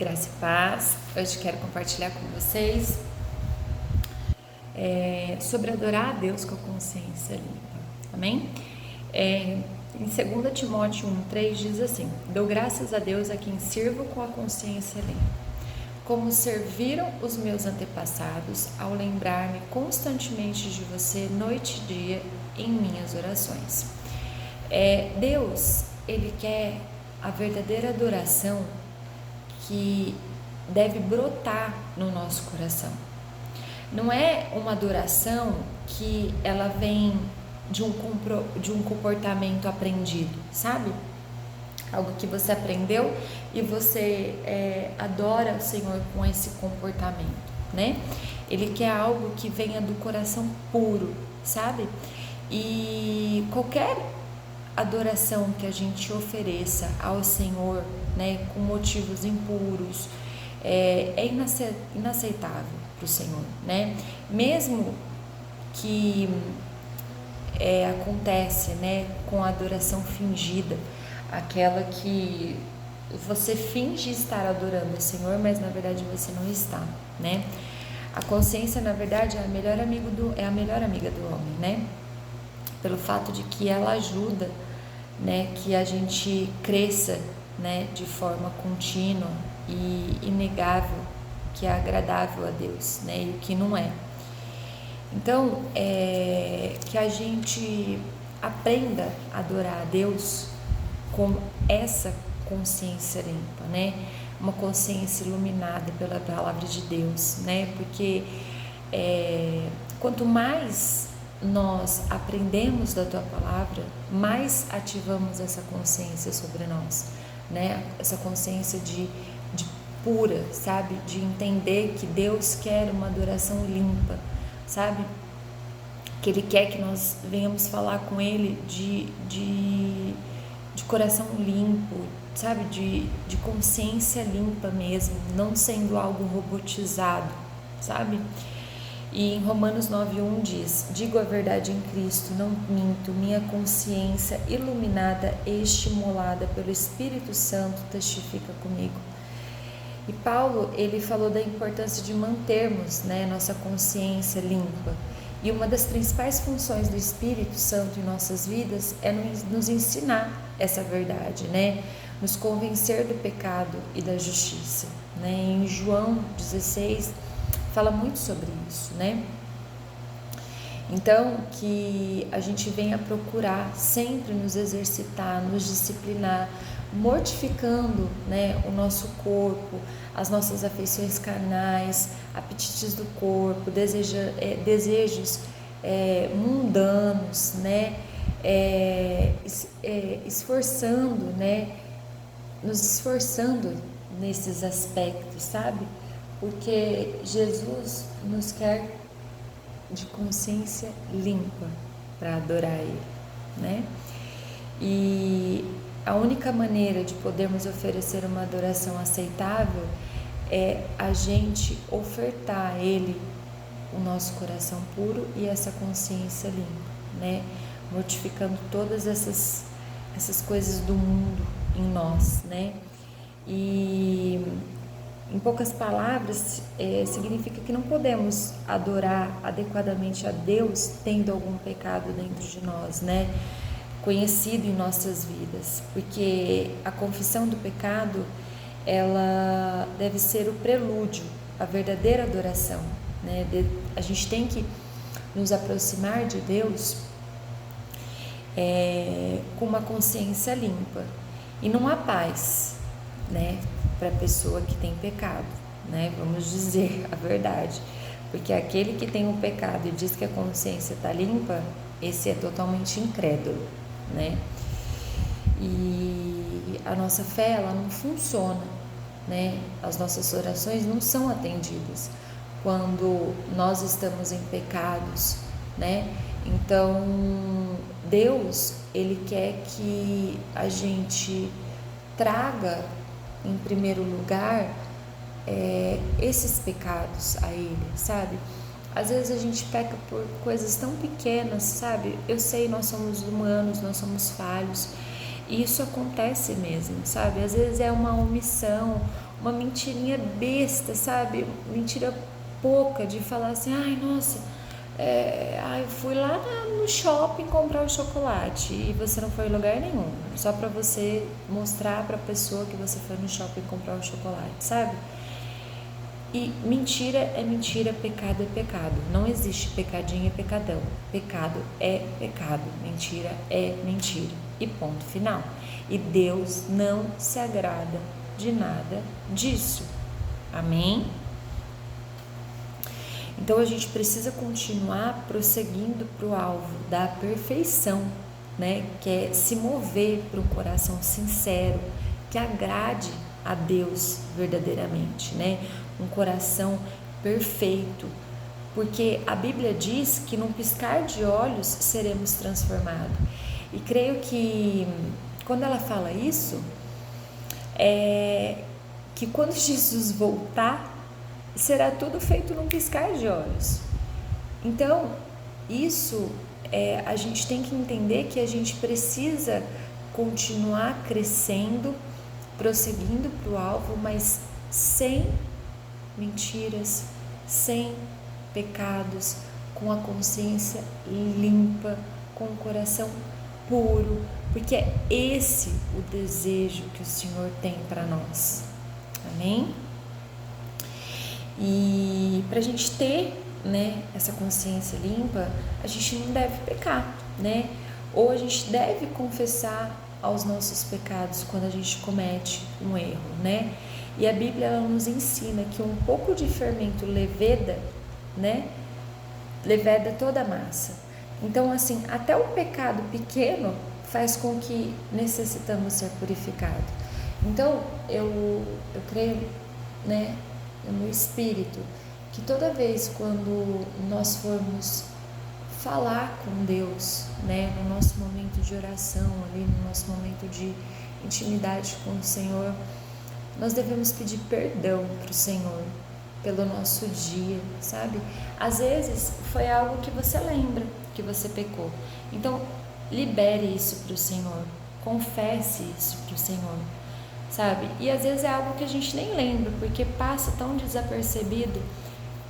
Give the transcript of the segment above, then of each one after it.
Graça e paz. Hoje quero compartilhar com vocês sobre adorar a Deus com a consciência limpa. Amém? Em 2 Timóteo 1,3 diz assim: dou graças a Deus a quem sirvo com a consciência limpa, como serviram os meus antepassados, ao lembrar-me constantemente de você noite e dia em minhas orações. Deus, Ele quer a verdadeira adoração que deve brotar no nosso coração. Não é uma adoração que ela vem de um comportamento aprendido, sabe? Algo que você aprendeu e você adora o Senhor com esse comportamento, né? Ele quer algo que venha do coração puro, sabe? E qualquer adoração que a gente ofereça ao Senhor, né, com motivos impuros, é inaceitável para o Senhor, né? Mesmo que acontece, né, com a adoração fingida, aquela que você finge estar adorando o Senhor, mas na verdade você não está, né? A consciência, na verdade, é a melhor amiga do homem, né? Pelo fato de que ela ajuda, né, que a gente cresça, né, de forma contínua e inegável, que é agradável a Deus, né, e o que não é. Então, que a gente aprenda a adorar a Deus com essa consciência limpa, né, uma consciência iluminada pela palavra de Deus, né, porque quanto mais nós aprendemos da tua palavra, mais ativamos essa consciência sobre nós, né? Essa consciência de pura, sabe? De entender que Deus quer uma adoração limpa, sabe? Que Ele quer que nós venhamos falar com Ele de coração limpo, sabe? De consciência limpa mesmo, não sendo algo robotizado, sabe? E em Romanos 9,1 diz: digo a verdade em Cristo, não minto, minha consciência iluminada e estimulada pelo Espírito Santo testifica comigo. E Paulo, ele falou da importância de mantermos, né, nossa consciência limpa. E uma das principais funções do Espírito Santo em nossas vidas é nos ensinar essa verdade, né? Nos convencer do pecado e da justiça, né? Em João 16 fala muito sobre isso, né? Então, que a gente venha procurar sempre nos exercitar, nos disciplinar, mortificando, né, o nosso corpo, as nossas afeições carnais, apetites do corpo, desejos mundanos, né? Esforçando, né? Nos esforçando nesses aspectos, sabe? Porque Jesus nos quer de consciência limpa para adorar Ele, né? E a única maneira de podermos oferecer uma adoração aceitável é a gente ofertar a Ele o nosso coração puro e essa consciência limpa, né? Mortificando todas essas coisas do mundo em nós, né? E em poucas palavras, significa que não podemos adorar adequadamente a Deus tendo algum pecado dentro de nós, né? Conhecido em nossas vidas, porque a confissão do pecado, ela deve ser o prelúdio à verdadeira adoração, né? A gente tem que nos aproximar de Deus com uma consciência limpa, e não há paz, né, para a pessoa que tem pecado, né? Vamos dizer a verdade, porque aquele que tem um pecado e diz que a consciência está limpa, esse é totalmente incrédulo, né? E a nossa fé, ela não funciona, né? As nossas orações não são atendidas quando nós estamos em pecados, né? Então, Deus, Ele quer que a gente traga em primeiro lugar esses pecados a Ele, sabe? Às vezes a gente peca por coisas tão pequenas, sabe? Eu sei, nós somos humanos, nós somos falhos, e isso acontece mesmo, sabe? Às vezes é uma omissão, uma mentirinha besta, sabe? Mentira pouca, de falar assim, ai, nossa, eu fui lá no shopping comprar o chocolate e você não foi em lugar nenhum, só para você mostrar para a pessoa que você foi no shopping comprar o chocolate, sabe? E mentira é mentira, pecado é pecado. Não existe pecadinho e pecadão. Pecado é pecado, mentira é mentira. E ponto final. E Deus não se agrada de nada disso. Amém? Então a gente precisa continuar prosseguindo para o alvo da perfeição, né? Que é se mover para um coração sincero, que agrade a Deus verdadeiramente, né? Um coração perfeito, porque a Bíblia diz que num piscar de olhos seremos transformados. E creio que quando ela fala isso, que quando Jesus voltar, será tudo feito num piscar de olhos. Então, isso a gente tem que entender que a gente precisa continuar crescendo, prosseguindo para o alvo, mas sem mentiras, sem pecados, com a consciência limpa, com o coração puro, porque é esse o desejo que o Senhor tem para nós. Amém? E para a gente ter, né, essa consciência limpa, a gente não deve pecar, né? Ou a gente deve confessar aos nossos pecados quando a gente comete um erro, né? E a Bíblia ela nos ensina que um pouco de fermento leveda, né? Leveda toda a massa. Então, assim, até o pecado pequeno faz com que necessitamos ser purificados. Então, eu creio, né, no Espírito, que toda vez quando nós formos falar com Deus, né, no nosso momento de oração, ali no nosso momento de intimidade com o Senhor, nós devemos pedir perdão para o Senhor pelo nosso dia, sabe? Às vezes foi algo que você lembra que você pecou, então libere isso para o Senhor, confesse isso para o Senhor, sabe? E às vezes é algo que a gente nem lembra, porque passa tão desapercebido,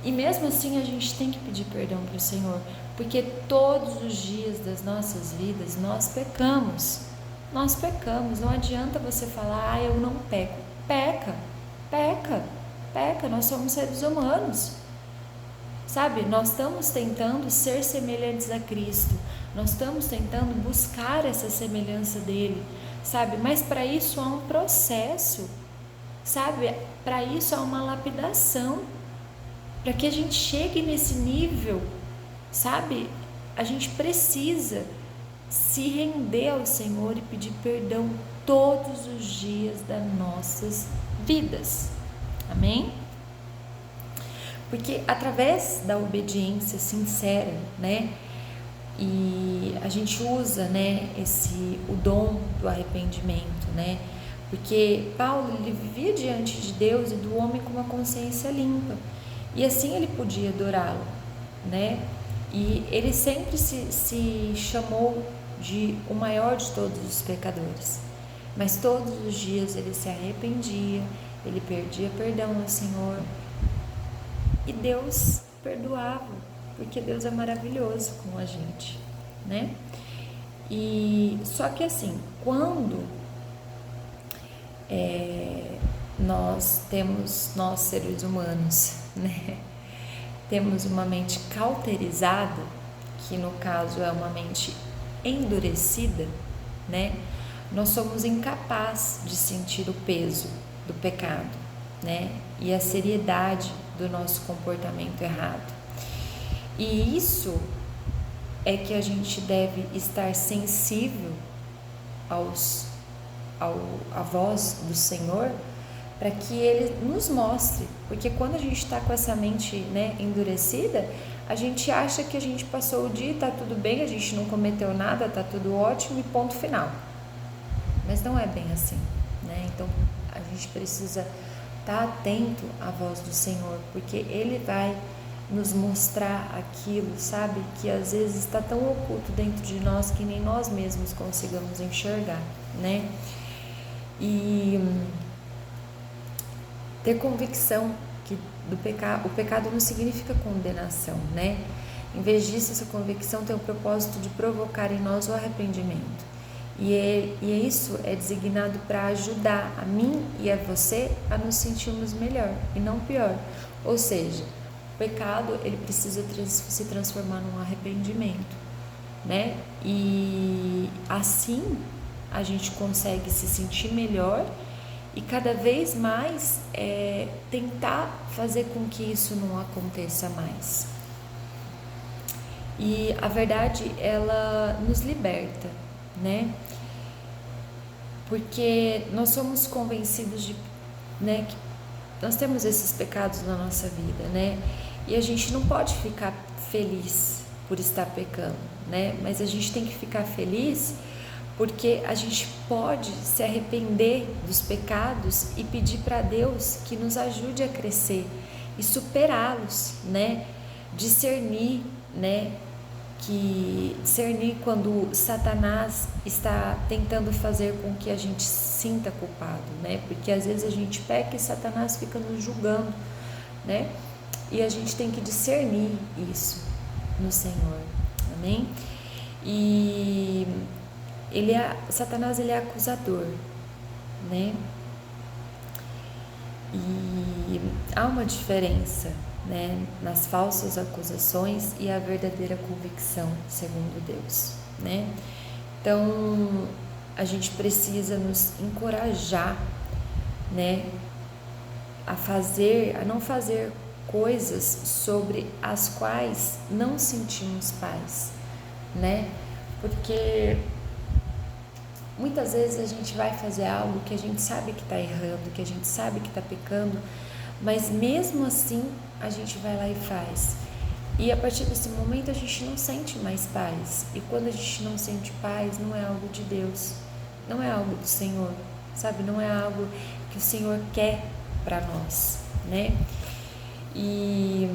e mesmo assim a gente tem que pedir perdão para o Senhor, porque todos os dias das nossas vidas nós pecamos, não adianta você falar, eu não peco, peca, nós somos seres humanos, sabe? Nós estamos tentando ser semelhantes a Cristo, nós estamos tentando buscar essa semelhança dele, sabe? Mas para isso há um processo, sabe? Para isso há uma lapidação, para que a gente chegue nesse nível, sabe? A gente precisa se render ao Senhor e pedir perdão todos os dias das nossas vidas. Amém? Porque através da obediência sincera, né? E a gente usa, né, o dom do arrependimento, né? Porque Paulo, ele vivia diante de Deus e do homem com uma consciência limpa. E assim ele podia adorá-lo, né? E ele sempre se chamou de o maior de todos os pecadores. Mas todos os dias ele se arrependia, ele pedia perdão ao Senhor. E Deus perdoava, porque Deus é maravilhoso com a gente, né? E só que assim, quando nós seres humanos, né, temos uma mente cauterizada, que no caso é uma mente endurecida, né, nós somos incapazes de sentir o peso do pecado, né, e a seriedade do nosso comportamento errado. E isso é que a gente deve estar sensível à voz do Senhor, para que Ele nos mostre, porque quando a gente está com essa mente, né, endurecida, a gente acha que a gente passou o dia e está tudo bem, a gente não cometeu nada, está tudo ótimo e ponto final. Mas não é bem assim, né? Então a gente precisa estar atento à voz do Senhor, porque Ele vai nos mostrar aquilo, sabe, que às vezes está tão oculto dentro de nós que nem nós mesmos consigamos enxergar, né? E ter convicção que o pecado não significa condenação, né? Em vez disso, essa convicção tem o propósito de provocar em nós o arrependimento. E isso é designado para ajudar a mim e a você a nos sentirmos melhor e não pior. Ou seja, o pecado ele precisa se transformar num arrependimento, né? E assim a gente consegue se sentir melhor e cada vez mais tentar fazer com que isso não aconteça mais. E a verdade, ela nos liberta, né? Porque nós somos convencidos de, né, que nós temos esses pecados na nossa vida, né? E a gente não pode ficar feliz por estar pecando, né? Mas a gente tem que ficar feliz porque a gente pode se arrepender dos pecados e pedir para Deus que nos ajude a crescer e superá-los, né? Discernir, né? Que discernir quando Satanás está tentando fazer com que a gente sinta culpado, né? Porque às vezes a gente peca e Satanás fica nos julgando, né? E a gente tem que discernir isso no Senhor, amém? E Satanás ele é acusador, né? E há uma diferença, né, nas falsas acusações e a verdadeira convicção, segundo Deus, né? Então, a gente precisa nos encorajar, né, a não fazer coisas sobre as quais não sentimos paz, né? Porque muitas vezes a gente vai fazer algo que a gente sabe que está errando, que a gente sabe que está pecando, mas mesmo assim a gente vai lá e faz. E a partir desse momento a gente não sente mais paz. E quando a gente não sente paz, não é algo de Deus, não é algo do Senhor, sabe? Não é algo que o Senhor quer para nós, né? E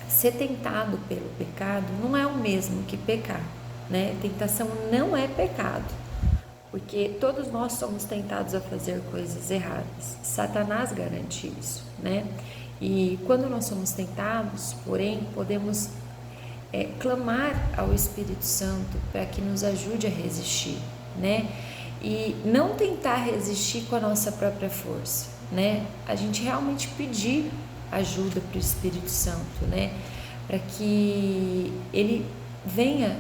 ser tentado pelo pecado não é o mesmo que pecar, né? Tentação não é pecado, porque todos nós somos tentados a fazer coisas erradas. Satanás garante isso, né? E quando nós somos tentados, porém, podemos clamar ao Espírito Santo para que nos ajude a resistir, né? E não tentar resistir com a nossa própria força, né? A gente realmente pedir ajuda para o Espírito Santo, né? Para que ele venha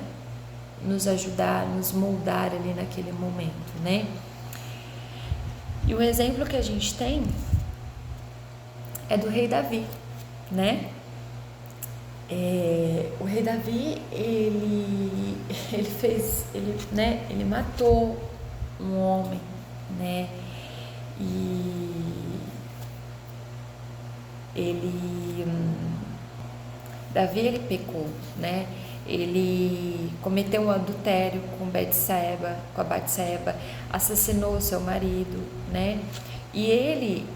nos ajudar, nos moldar ali naquele momento, né? E o exemplo que a gente tem é do rei Davi, né? O rei Davi, ele matou um homem, né? E Davi, ele pecou, né? Ele cometeu um adultério com a Batseba, assassinou seu marido, né? E ele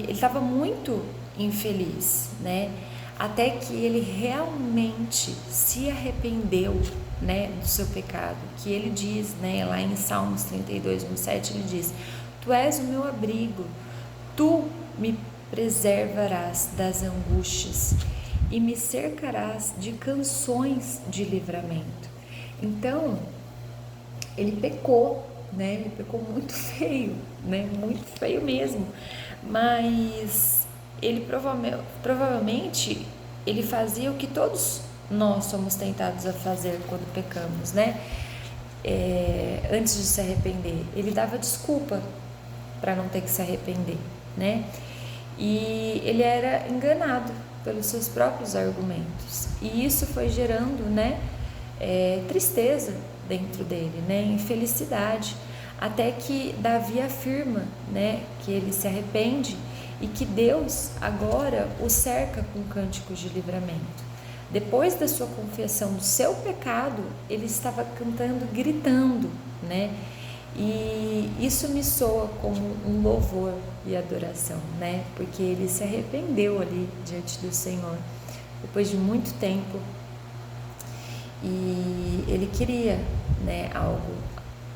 estava muito infeliz, né? Até que ele realmente se arrependeu, né, do seu pecado, que ele diz, né, lá em Salmos 32:7, ele diz: Tu és o meu abrigo, tu me preservarás das angústias e me cercarás de canções de livramento. Então, ele pecou, né? Ele pecou muito feio, né? Muito feio mesmo. Mas ele provavelmente ele fazia o que todos nós somos tentados a fazer quando pecamos, né? Antes de se arrepender, ele dava desculpa para não ter que se arrepender, né? E ele era enganado pelos seus próprios argumentos, e isso foi gerando, né, tristeza dentro dele, né, infelicidade, até que Davi afirma, né, que ele se arrepende e que Deus agora o cerca com cânticos de livramento. Depois da sua confissão do seu pecado, ele estava cantando, gritando, né? E isso me soa como um louvor e adoração, né? Porque ele se arrependeu ali diante do Senhor, depois de muito tempo, e ele queria, né, algo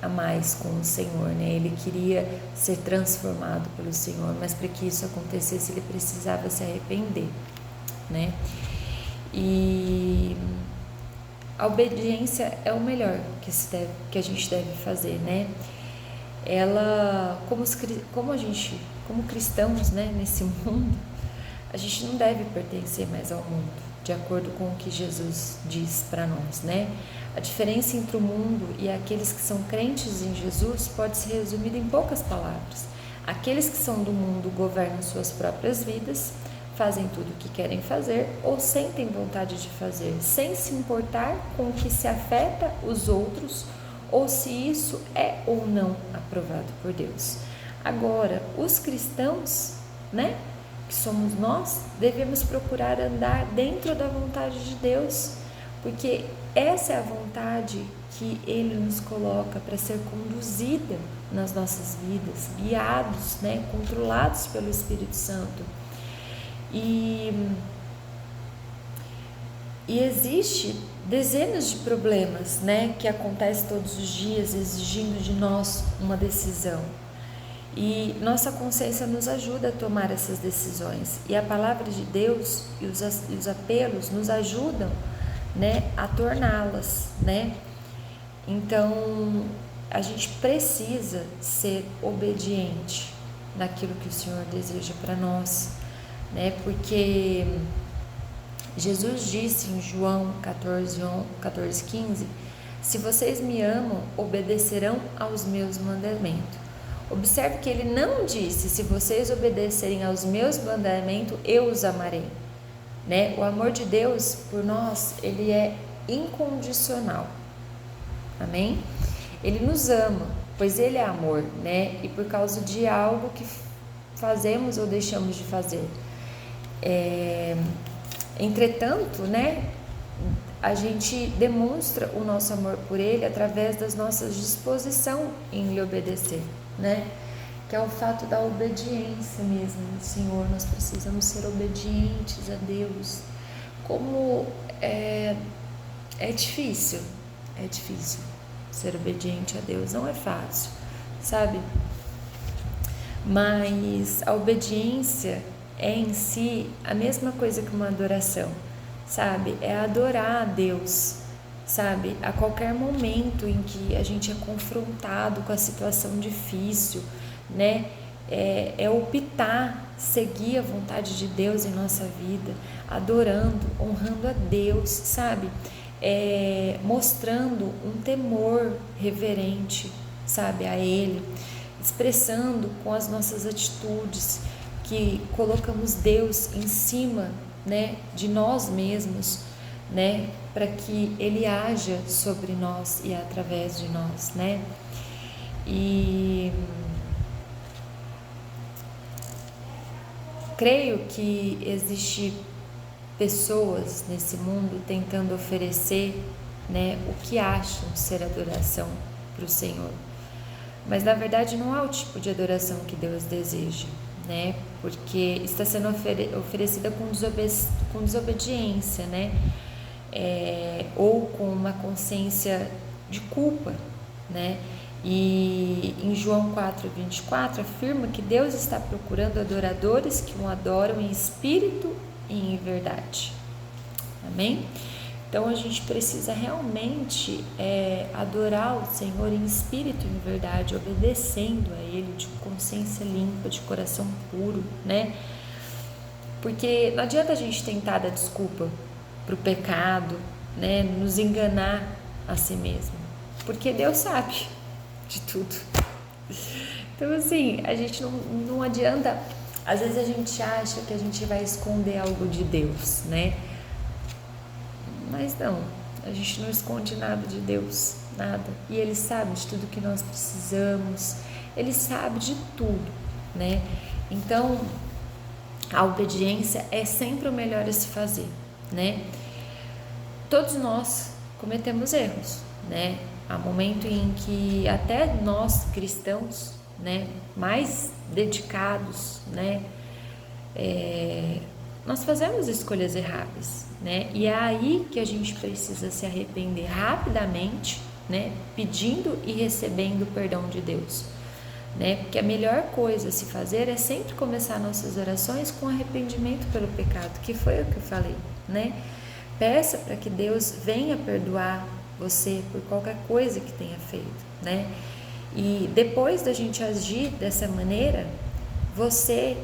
a mais com o Senhor, né? Ele queria ser transformado pelo Senhor, mas para que isso acontecesse ele precisava se arrepender, né? E a obediência é o melhor que a gente deve fazer, né? Ela, como cristãos, né, nesse mundo, a gente não deve pertencer mais ao mundo, de acordo com o que Jesus diz para nós, né? A diferença entre o mundo e aqueles que são crentes em Jesus pode ser resumida em poucas palavras. Aqueles que são do mundo governam suas próprias vidas, fazem tudo o que querem fazer ou sentem vontade de fazer, sem se importar com o que se afeta os outros ou se isso é ou não aprovado por Deus. Agora, os cristãos, né, que somos nós, devemos procurar andar dentro da vontade de Deus, porque essa é a vontade que Ele nos coloca para ser conduzida nas nossas vidas, guiados, né, controlados pelo Espírito Santo. E existe dezenas de problemas, né, que acontecem todos os dias, exigindo de nós uma decisão. E nossa consciência nos ajuda a tomar essas decisões. E a palavra de Deus e os apelos nos ajudam, né, a torná-las, né? Então, a gente precisa ser obediente naquilo que o Senhor deseja para nós, né? Porque Jesus disse em João 14:15, se vocês me amam, obedecerão aos meus mandamentos. Observe que ele não disse, se vocês obedecerem aos meus mandamentos, eu os amarei, né? O amor de Deus por nós, ele é incondicional, amém? Ele nos ama, pois ele é amor, né? E por causa de algo que fazemos ou deixamos de fazer. Entretanto, né, a gente demonstra o nosso amor por ele através das nossas disposição em lhe obedecer, né? Que é o fato da obediência mesmo, Senhor. Nós precisamos ser obedientes a Deus. Como é difícil ser obediente a Deus, não é fácil, sabe? Mas a obediência é em si a mesma coisa que uma adoração, sabe? É adorar a Deus, sabe? A qualquer momento em que a gente é confrontado com a situação difícil, né? É optar, seguir a vontade de Deus em nossa vida, adorando, honrando a Deus, sabe? Mostrando um temor reverente, sabe? A Ele, expressando com as nossas atitudes que colocamos Deus em cima, né, de nós mesmos, né, para que Ele haja sobre nós e através de nós, né? E creio que existe pessoas nesse mundo tentando oferecer, né, o que acham ser adoração para o Senhor, mas na verdade não é o tipo de adoração que Deus deseja, né? Porque está sendo oferecida com desobediência, né? Ou com uma consciência de culpa, né? E em João 4:24 afirma que Deus está procurando adoradores que o adoram em espírito e em verdade. Amém? Então a gente precisa realmente adorar o Senhor em espírito e em verdade, obedecendo a Ele de consciência limpa, de coração puro, né? Porque não adianta a gente tentar dar desculpa para o pecado, né? Nos enganar a si mesmo, porque Deus sabe de tudo. Então assim, a gente não adianta, às vezes a gente acha que a gente vai esconder algo de Deus, né? Mas não, a gente não esconde nada de Deus, nada. E Ele sabe de tudo que nós precisamos, Ele sabe de tudo, né? Então, a obediência é sempre o melhor a se fazer, né? Todos nós cometemos erros, né? Há momento em que até nós cristãos, né, mais dedicados, né, nós fazemos escolhas erradas, né? E é aí que a gente precisa se arrepender rapidamente, né? Pedindo e recebendo o perdão de Deus, né? Porque a melhor coisa a se fazer é sempre começar nossas orações com arrependimento pelo pecado, que foi o que eu falei, né? Peça para que Deus venha perdoar você por qualquer coisa que tenha feito, né? E depois da gente agir dessa maneira, você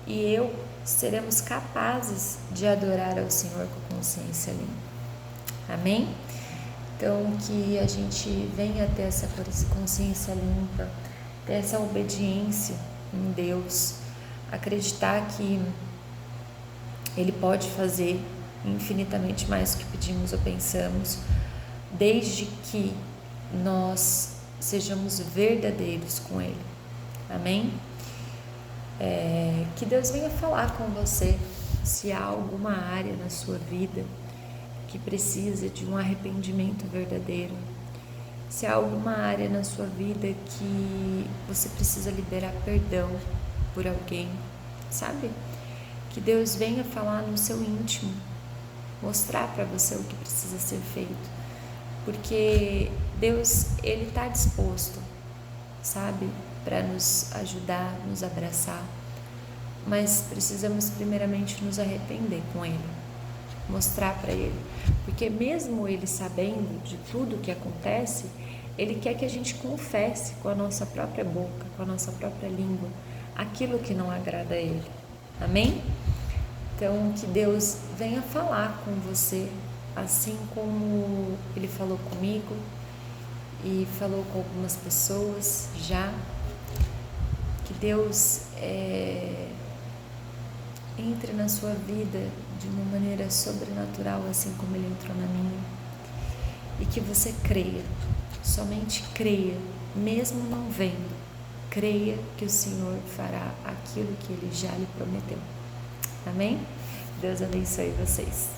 e eu seremos capazes de adorar ao Senhor com consciência limpa. Amém? Então, que a gente venha ter essa consciência limpa, ter essa obediência em Deus, acreditar que Ele pode fazer infinitamente mais do que pedimos ou pensamos, desde que nós sejamos verdadeiros com Ele. Amém? Que Deus venha falar com você se há alguma área na sua vida que precisa de um arrependimento verdadeiro, se há alguma área na sua vida que você precisa liberar perdão por alguém, sabe? Que Deus venha falar no seu íntimo, mostrar para você o que precisa ser feito, porque Deus, Ele está disposto, sabe, para nos ajudar, nos abraçar, mas precisamos primeiramente nos arrepender com Ele, mostrar para Ele, porque mesmo Ele sabendo de tudo o que acontece, Ele quer que a gente confesse com a nossa própria boca, com a nossa própria língua, aquilo que não agrada a Ele. Amém? Então, que Deus venha falar com você, assim como Ele falou comigo e falou com algumas pessoas já. Que Deus entre na sua vida de uma maneira sobrenatural, assim como Ele entrou na minha. E que você creia, somente creia, mesmo não vendo. Creia que o Senhor fará aquilo que Ele já lhe prometeu. Amém? Deus abençoe vocês.